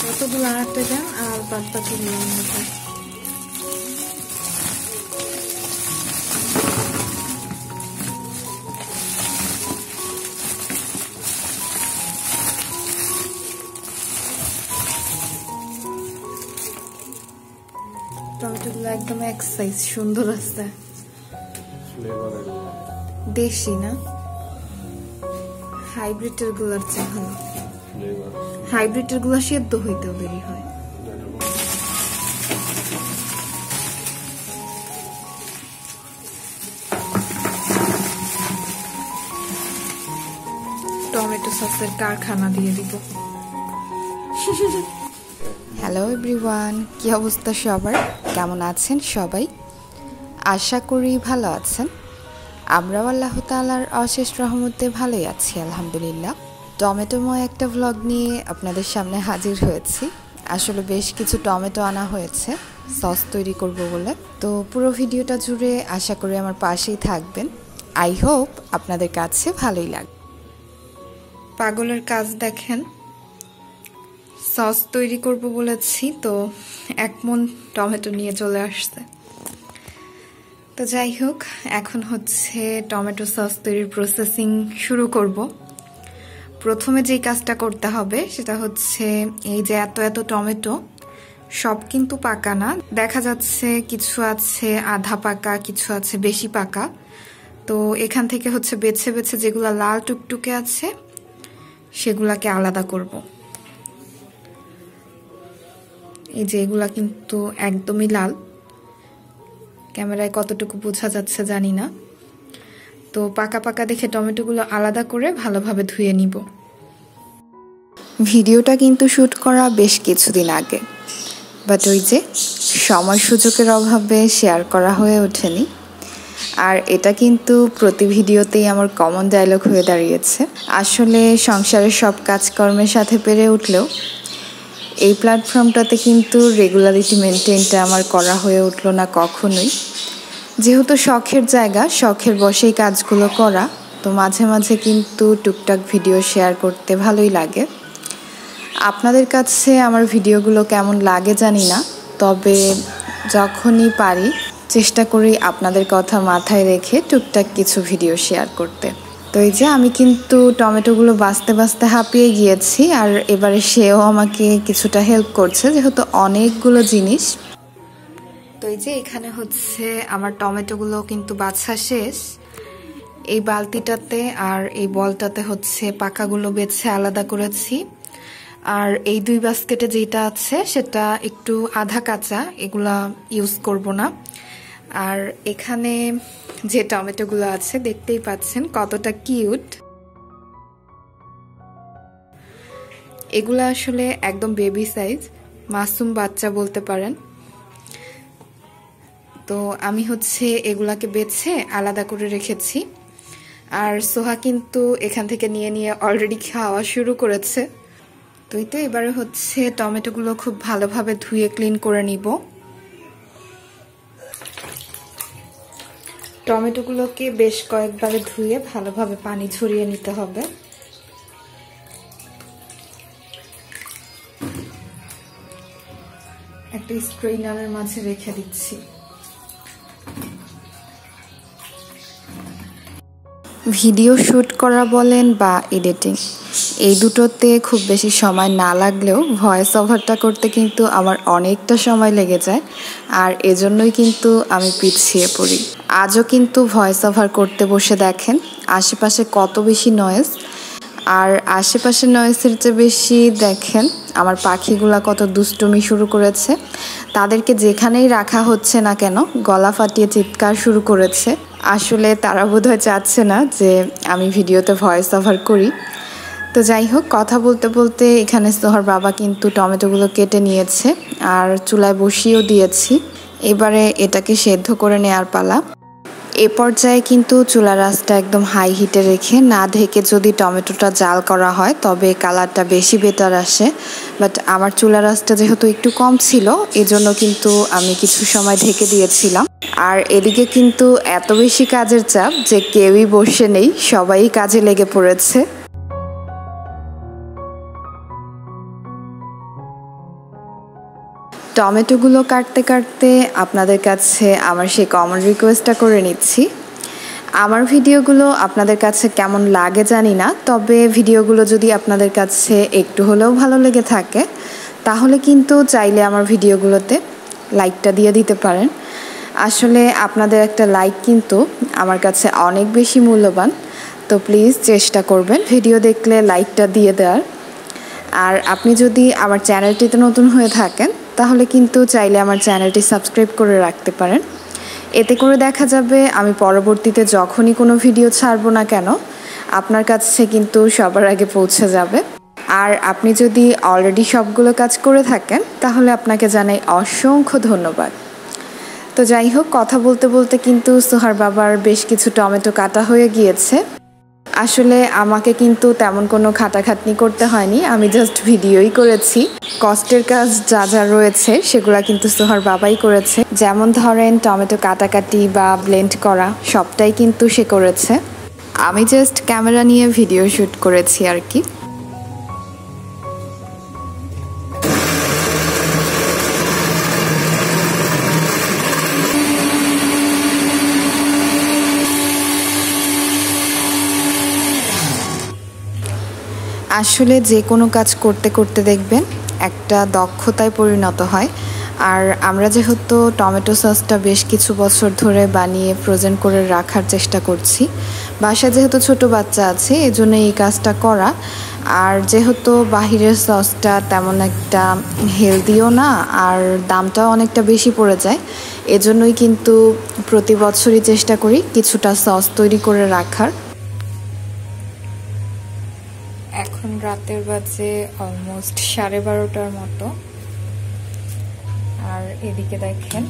কতগুলো আনাতে দেন আর বাদ বাকিগুলো অন্যটা। টমেটোগুলো একদম এক সাইজ সুন্দর আছে, দেশি না হাইব্রিডের গুলার চেয়ে ভালো। হাইব্রিডের গুলা সেদ্ধ হইতেও দেরি হয়। টমেটো সসের কারখানা দিয়ে দিব। হ্যালো এভরিওয়ান, কি অবস্থা সবার? কেমন আছেন সবাই? আশা করি ভালো আছেন। আমরাও আল্লাহ তাআলার অশেষ রহমতে ভালোই আছি আলহামদুলিল্লাহ। টমেটোময় একটা ভ্লগ নিয়ে আপনাদের সামনে হাজির হয়েছি। আসলে বেশ কিছু টমেটো আনা হয়েছে সস তৈরি করব বলে। তো পুরো ভিডিওটা জুড়ে আশা করি আমার পাশেই থাকবেন। আই হোপ আপনাদের কাছে ভালোই লাগবে। পাগলের কাজ দেখেন, সস তৈরি করব বলেছি তো 1 মণ টমেটো নিয়ে চলে আসছে। তো যাই হোক, এখন হচ্ছে টমেটো সস তৈরির প্রসেসিং শুরু করব। প্রথমে যেই কাজটা করতে হবে সেটা হচ্ছে এই যে এত এত টমেটো সব কিন্তু পাকা না, দেখা যাচ্ছে কিছু আছে আধা পাকা, কিছু আছে বেশি পাকা। তো এখান থেকে হচ্ছে বেছে বেছে যেগুলা লাল টুকটুকে আছে সেগুলাকে আলাদা করব। এই যে এগুলা কিন্তু একদমই লাল, ক্যামেরায় কতটুকু বোঝা যাচ্ছে জানি না। তো পাকা পাকা দেখে টমেটোগুলো আলাদা করে ভালোভাবে ধুয়ে নিব। ভিডিওটা কিন্তু শ্যুট করা বেশ কিছুদিন আগে, বাট ওই যে সময় সুযোগের অভাবে শেয়ার করা হয়ে ওঠেনি। আর এটা কিন্তু প্রতি ভিডিওতেই আমার কমন ডায়লগ হয়ে দাঁড়িয়েছে। আসলে সংসারের সব কাজকর্মের সাথে পেরে উঠলেও এই প্ল্যাটফর্মটাতে কিন্তু রেগুলারিটি মেনটেনটা আমার করা হয়ে উঠলো না কখনোই। যেহেতু শখের জায়গা, শখের বসেই কাজগুলো করা, তো মাঝে মাঝে কিন্তু টুকটাক ভিডিও শেয়ার করতে ভালোই লাগে। আপনাদের কাছে আমার ভিডিওগুলো কেমন লাগে জানি না, তবে যখনই পারি চেষ্টা করি আপনাদের কথা মাথায় রেখে টুকটাক কিছু ভিডিও শেয়ার করতে। তো এই যে আমি কিন্তু টমেটোগুলো বাছতে বাছতে হাঁপিয়ে গিয়েছি, আর এবারে সেও আমাকে কিছুটা হেল্প করছে যেহেতু অনেকগুলো জিনিস। তো এই যে এখানে হচ্ছে আমার টমেটোগুলো কিন্তু বাছা শেষ। এই বালতিটাতে আর এই বলটাতে হচ্ছে পাকাগুলো বেছে আলাদা করেছি, আর এই 2 বাস্কেটে যেটা আছে সেটা একটু আধা কাঁচা, এগুলা ইউজ করব না। আর এখানে যে টমেটোগুলো আছে দেখতেই পাচ্ছেন কতটা কিউট। এগুলা আসলে একদম বেবি সাইজ, মাসুম বাচ্চা বলতে পারেন। তো আমি হচ্ছে এগুলাকে বেছে আলাদা করে রেখেছি, আর সোহা কিন্তু এখান থেকে নিয়ে নিয়ে অলরেডি খাওয়া শুরু করেছে। তো এই তো এবারে হচ্ছে টমেটোগুলো খুব ভালোভাবে ধুয়ে ক্লিন করে নিব। টমেটোগুলোকে বেশ কয়েকবারে ধুয়ে ভালোভাবে পানি ঝরিয়ে নিতে হবে। একটা স্ট্রেইনারের মাঝে রেখে দিচ্ছি। ভিডিও শ্যুট করা বলেন বা এডিটিং, এই দুটোতে খুব বেশি সময় না লাগলেও ভয়েস ওভারটা করতে কিন্তু আমার অনেকটা সময় লেগে যায়, আর এজন্যই কিন্তু আমি পিছিয়ে পড়ি। আজও কিন্তু ভয়েস ওভার করতে বসে দেখেন আশেপাশে কত বেশি নয়েজ, আর আশেপাশের নয়েজের চেয়ে বেশি দেখেন আমার পাখিগুলা কত দুষ্টুমি শুরু করেছে। তাদেরকে যেখানেই রাখা হচ্ছে না কেন গলা ফাটিয়ে চিৎকার শুরু করেছে। আসলে তারা বোধহয় চাচ্ছে না যে আমি ভিডিওতে ভয়েস ওভার করি। তো যাই হোক, কথা বলতে বলতে এখানে সোহার বাবা কিন্তু টমেটোগুলো কেটে নিয়েছে আর চুলায় বসিয়েও দিয়েছি। এবারে এটাকে সেদ্ধ করে নেওয়ার পালা। এ পর্যায়ে কিন্তু চুলার আঁচটা একদম হাই হিটে রেখে না ঢেকে যদি টমেটোটা জাল করা হয় তবে কালারটা বেশি বেটার আসে। বাট আমার চুলার আঁচটা যেহেতু একটু কম ছিল এজন্য কিন্তু আমি কিছু সময় ঢেকে দিয়েছিলাম। আর এদিকে কিন্তু এত বেশি কাজের চাপ যে কেউই বসে নেই, সবাই কাজে লেগে পড়েছে। টমেটোগুলো কাটতে কাটতে আপনাদের কাছে আমার সেই কমন রিকোয়েস্টটা করে নিচ্ছি। আমার ভিডিওগুলো আপনাদের কাছে কেমন লাগে জানি না, তবে ভিডিওগুলো যদি আপনাদের কাছে একটু হলেও ভালো লেগে থাকে তাহলে কিন্তু চাইলে আমার ভিডিওগুলোতে লাইকটা দিয়ে দিতে পারেন। আসলে আপনাদের একটা লাইক কিন্তু আমার কাছে অনেক বেশি মূল্যবান, তো প্লিজ চেষ্টা করবেন ভিডিও দেখলে লাইকটা দিয়ে দেওয়ার। আর আপনি যদি আমার চ্যানেলটিতে নতুন হয়ে থাকেন তাহলে কিন্তু চাইলে আমার চ্যানেলটি সাবস্ক্রাইব করে রাখতে পারেন। এতে করে দেখা যাবে আমি পরবর্তীতে যখনই কোনো ভিডিও ছাড়বো না কেন আপনার কাছে কিন্তু সবার আগে পৌঁছে যাবে। আর আপনি যদি অলরেডি সবগুলো কাজ করে থাকেন তাহলে আপনাকে জানাই অসংখ্য ধন্যবাদ। তো যাই হোক, কথা বলতে বলতে কিন্তু সোহার বাবার বেশ কিছু টমেটো কাটা হয়ে গিয়েছে। আসলে আমাকে কিন্তু তেমন কোনো খাটাখাটনি করতে হয়নি, আমি জাস্ট ভিডিওই করেছি। কষ্টের কাজ যা যা রয়েছে সেগুলা কিন্তু সোহার বাবাই করেছে। যেমন ধরেন টমেটো কাটাকাটি বা ব্লেন্ড করা সবটাই কিন্তু সে করেছে, আমি জাস্ট ক্যামেরা নিয়ে ভিডিও শ্যুট করেছি আর কি। আসলে যে কোনো কাজ করতে করতে দেখবেন একটা দক্ষতায় পরিণত হয়। আর আমরা যেহেতু টমেটো সসটা বেশ কিছু বছর ধরে বানিয়ে ফ্রোজেন করে রাখার চেষ্টা করছি, বাসায় যেহেতু ছোট বাচ্চা আছে এজন্য এই কাজটা করা। আর যেহেতু বাহিরের সসটা তেমন একটা হেলদিও না আর দামটাও অনেকটা বেশি পড়ে যায়, এজন্যই কিন্তু প্রতি বছরই চেষ্টা করি কিছুটা সস তৈরি করে রাখার। এখন রাতের বাজে অলমোস্ট 12:30টার মতো, আর এদিকে দেখেন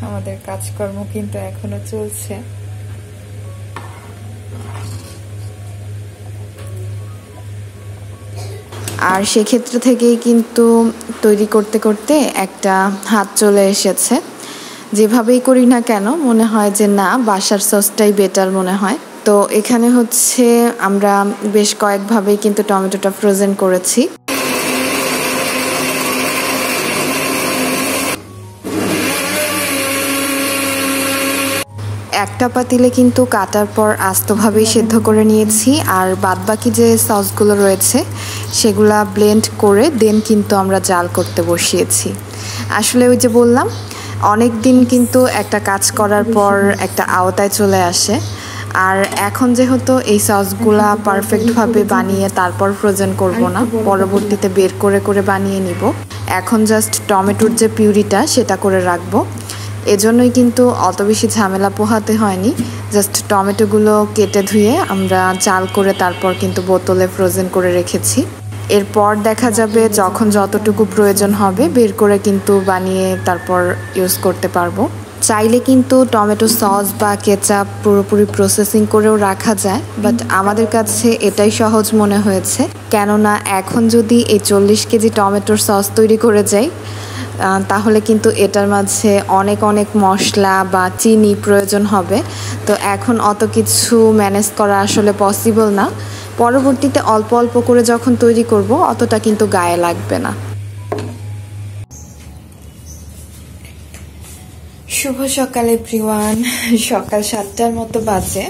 আমাদের কাজকর্ম কিন্তু এখনো চলছে। আর সেক্ষেত্রে থেকেই কিন্তু তৈরি করতে করতে একটা হাত চলে এসেছে। যেভাবেই করি না কেন মনে হয় যে না, বাসার সসটাই বেটার মনে হয়। তো এখানে হচ্ছে আমরা বেশ কয়েকভাবেই কিন্তু টমেটোটা ফ্রোজেন করেছি। একটা পাতিলে কিন্তু কাটার পর আস্তভাবেই সেদ্ধ করে নিয়েছি, আর বাদবাকি যে সসগুলো রয়েছে সেগুলা ব্লেন্ড করে দেন কিন্তু আমরা জাল করতে বসিয়েছি। আসলে ওই যে বললাম, অনেক দিন কিন্তু একটা কাজ করার পর একটা আওতায় চলে আসে। আর এখন যেহেতু এই সসগুলা পারফেক্টভাবে বানিয়ে তারপর ফ্রোজেন করব না, পরবর্তীতে বের করে করে বানিয়ে নিব। এখন জাস্ট টমেটোর যে পিউরিটা সেটা করে রাখবো, এজন্যই কিন্তু অত বেশি ঝামেলা পোহাতে হয়নি। জাস্ট টমেটোগুলো কেটে ধুয়ে আমরা জাল করে তারপর কিন্তু বোতলে ফ্রোজেন করে রেখেছি। এরপর দেখা যাবে যখন যতটুকু প্রয়োজন হবে বের করে কিন্তু বানিয়ে তারপর ইউজ করতে পারবো। চাইলে কিন্তু টমেটো সস বা কেচাপ পুরোপুরি প্রসেসিং করেও রাখা যায়, বাট আমাদের কাছে এটাই সহজ মনে হয়েছে। কেননা এখন যদি এই 40 কেজি টমেটোর সস তৈরি করে যাই তাহলে কিন্তু এটার মাঝে অনেক অনেক মশলা বা চিনি প্রয়োজন হবে। তো এখন অত কিছু ম্যানেজ করা আসলে পসিবল না। পরবর্তীতে অল্প অল্প করে যখন তৈরি করব অতটা কিন্তু গায়ে লাগবে না। শুভ সকাল এভরিওয়ান, সকাল 7টার মতো বাজে।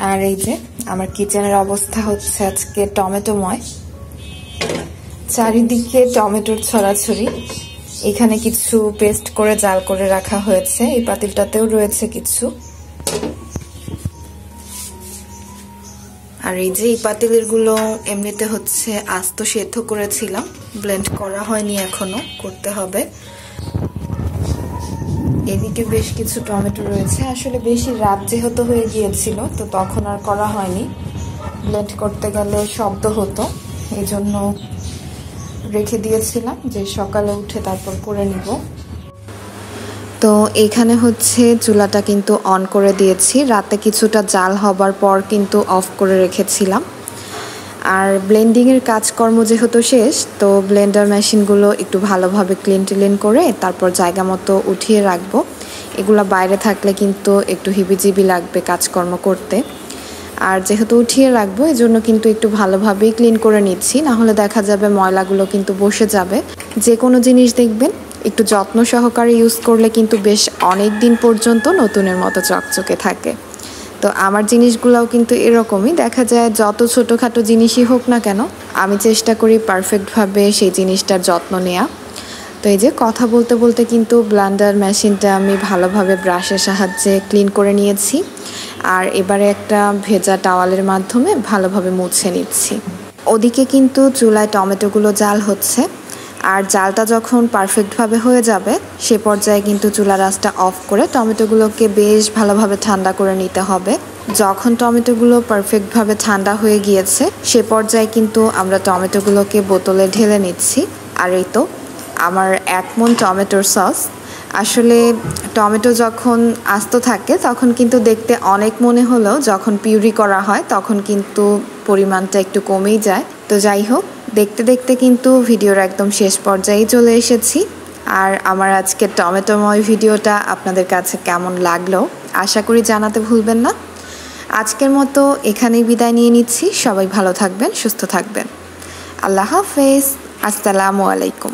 আর এই যে আমার কিচেনের অবস্থা হচ্ছে আজকে টমেটোময়, চারিদিকে টমেটোর ছড়াছড়ি। এখানে কিছু পেস্ট করে জাল করে রাখা হয়েছে, এই পাতিলটাতেও রয়েছে কিছু। আর এই যে এই পাতিলের গুলো এমনিতে হচ্ছে আস্ত সেদ্ধ করেছিলাম, ব্লেন্ড করা হয়নি, এখনো করতে হবে। এদিকে বেশ কিছু টমেটো রয়েছে, আসলে বেশি রাত যেহেতু হয়ে গিয়েছিল তো তখন আর করা হয়নি, ব্লেন্ড করতে গেলে শব্দ হতো, এই জন্য রেখে দিয়েছিলাম যে সকালে উঠে তারপর করে নিব। তো এখানে হচ্ছে চুলাটা কিন্তু অন করে দিয়েছি, রাতে কিছুটা জাল হবার পর কিন্তু অফ করে রেখেছিলাম। আর ব্লেন্ডিংয়ের কাজকর্ম যেহেতু শেষ, তো ব্লেন্ডার মেশিনগুলো একটু ভালোভাবে ক্লিন করে তারপর জায়গা মতো উঠিয়ে রাখবো। এগুলো বাইরে থাকলে কিন্তু একটু হিবিজিবি লাগবে কাজকর্ম করতে। আর যেহেতু উঠিয়ে রাখবো এজন্য কিন্তু একটু ভালোভাবেই ক্লিন করে নিচ্ছি, না হলে দেখা যাবে ময়লাগুলো কিন্তু বসে যাবে। যে কোনো জিনিস দেখবেন একটু যত্ন সহকারে ইউজ করলে কিন্তু বেশ অনেক দিন পর্যন্ত নতুনের মতো চকচকে থাকে। তো আমার জিনিসগুলোও কিন্তু এরকমই, দেখা যায় যত ছোটোখাটো জিনিসই হোক না কেন আমি চেষ্টা করি পারফেক্টভাবে সেই জিনিসটার যত্ন নেওয়া। তো এই যে কথা বলতে বলতে কিন্তু ব্লেন্ডার মেশিনটা আমি ভালোভাবে ব্রাশের সাহায্যে ক্লিন করে নিয়েছি, আর এবারে একটা ভেজা টাওয়ালের মাধ্যমে ভালোভাবে মুছে নিচ্ছি। ওদিকে কিন্তু চুলায় টমেটোগুলো জাল হচ্ছে, আর জালটা যখন পারফেক্টভাবে হয়ে যাবে সে পর্যায়ে কিন্তু চুলার আঁচটা অফ করে টমেটোগুলোকে বেশ ভালোভাবে ঠান্ডা করে নিতে হবে। যখন টমেটোগুলো পারফেক্টভাবে ঠান্ডা হয়ে গিয়েছে সে পর্যায়ে কিন্তু আমরা টমেটোগুলোকে বোতলে ঢেলে নিচ্ছি। আর এই তো আমার 1 মণ টমেটোর সস। আসলে টমেটো যখন আস্ত থাকে তখন কিন্তু দেখতে অনেক মনে হলেও যখন পিউরি করা হয় তখন কিন্তু পরিমাণটা একটু কমেই যায়। তো যাই হোক, দেখতে দেখতে কিন্তু ভিডিওর একদম শেষ পর্যায়ে চলে এসেছি। আর আমার আজকের টমেটোময় ভিডিওটা আপনাদের কাছে কেমন লাগলো আশা করি জানাতে ভুলবেন না। আজকের মতো এখানেই বিদায় নিয়ে নিচ্ছি। সবাই ভালো থাকবেন, সুস্থ থাকবেন। আল্লাহ হাফেজ। আসসালামু আলাইকুম।